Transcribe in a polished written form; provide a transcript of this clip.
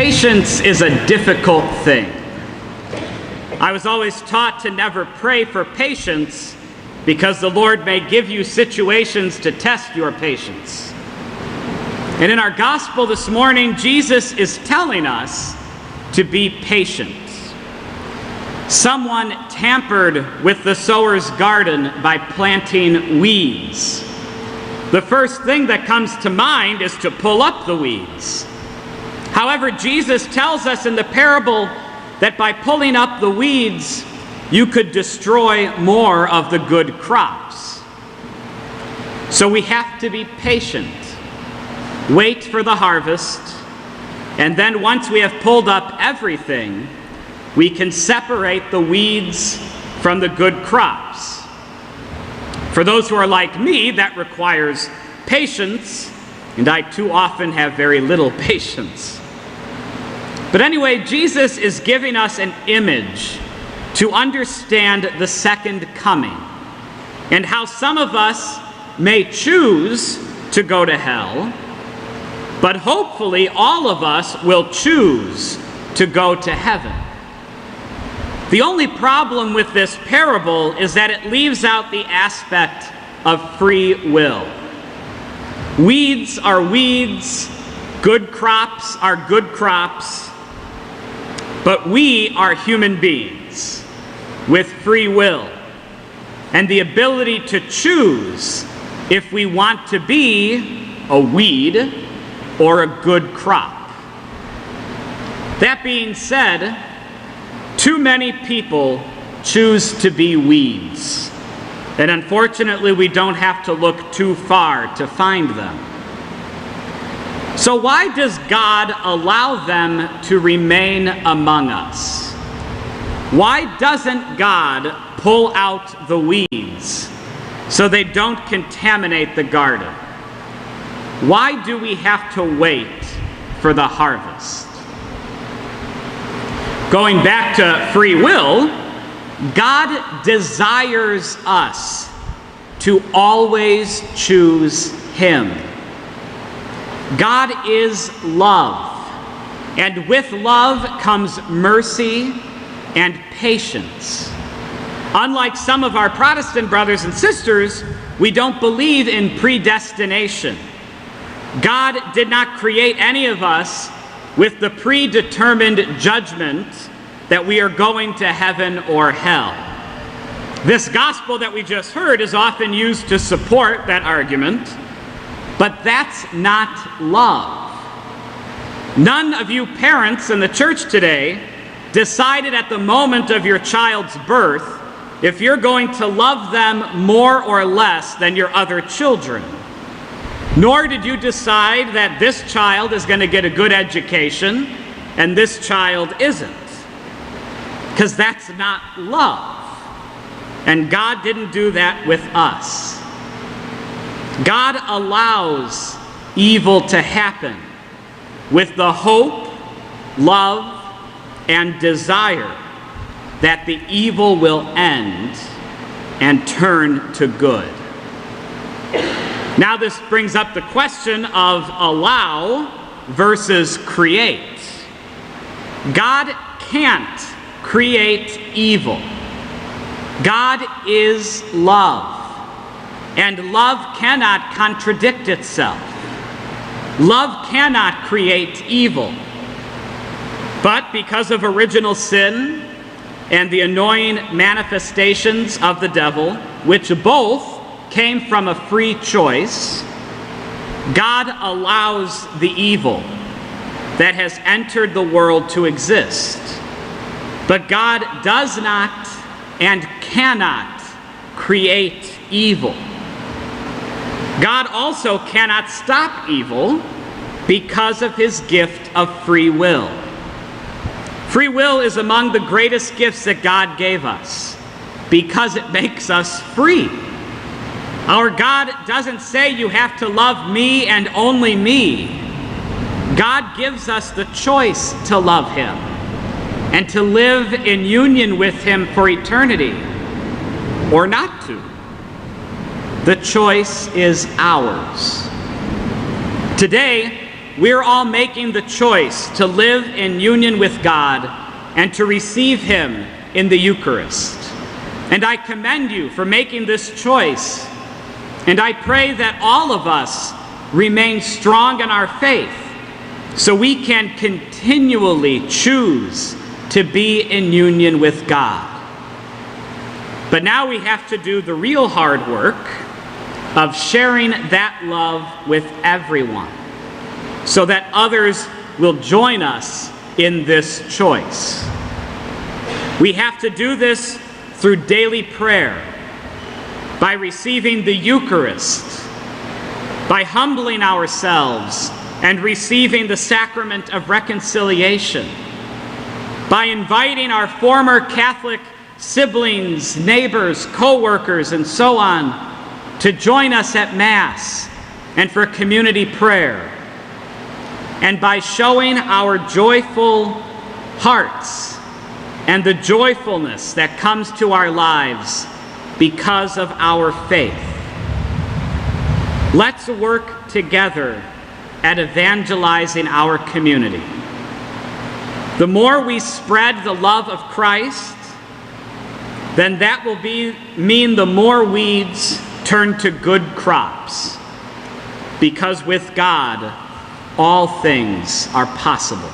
Patience is a difficult thing. I was always taught to never pray for patience because the Lord may give you situations to test your patience. And in our gospel this morning, Jesus is telling us to be patient. Someone tampered with the sower's garden by planting weeds. The first thing that comes to mind is to pull up the weeds. However, Jesus tells us in the parable that by pulling up the weeds, you could destroy more of the good crops. So we have to be patient, wait for the harvest, and then once we have pulled up everything, we can separate the weeds from the good crops. For those who are like me, that requires patience, and I too often have very little patience. But anyway, Jesus is giving us an image to understand the second coming and how some of us may choose to go to hell, but hopefully all of us will choose to go to heaven. The only problem with this parable is that it leaves out the aspect of free will. Weeds are weeds, good crops are good crops, but we are human beings with free will and the ability to choose if we want to be a weed or a good crop. That being said, too many people choose to be weeds, and unfortunately we don't have to look too far to find them. So why does God allow them to remain among us? Why doesn't God pull out the weeds so they don't contaminate the garden? Why do we have to wait for the harvest? Going back to free will, God desires us to always choose Him. God is love, and with love comes mercy and patience. Unlike some of our Protestant brothers and sisters, we don't believe in predestination. God did not create any of us with the predetermined judgment that we are going to heaven or hell. This gospel that we just heard is often used to support that argument, but that's not love. None of you parents in the church today decided at the moment of your child's birth if you're going to love them more or less than your other children. Nor did you decide that this child is going to get a good education and this child isn't. Because that's not love. And God didn't do that with us. God allows evil to happen with the hope, love, and desire that the evil will end and turn to good. Now this brings up the question of allow versus create. God can't create evil. God is love, and love cannot contradict itself. Love cannot create evil. But because of original sin and the annoying manifestations of the devil, which both came from a free choice, God allows the evil that has entered the world to exist. But God does not and cannot create evil. God also cannot stop evil because of his gift of free will. Free will is among the greatest gifts that God gave us because it makes us free. Our God doesn't say you have to love me and only me. God gives us the choice to love him and to live in union with him for eternity, or not to. The choice is ours. Today, we're all making the choice to live in union with God and to receive Him in the Eucharist. And I commend you for making this choice. And I pray that all of us remain strong in our faith so we can continually choose to be in union with God. But now we have to do the real hard work of sharing that love with everyone so that others will join us in this choice. We have to do this through daily prayer, by receiving the Eucharist, by humbling ourselves and receiving the sacrament of reconciliation, by inviting our former Catholic siblings, neighbors, co-workers, and so on to join us at Mass and for community prayer, and by showing our joyful hearts and the joyfulness that comes to our lives because of our faith. Let's work together at evangelizing our community. The more we spread the love of Christ, then that will mean the more weeds turn to good crops, because with God, all things are possible.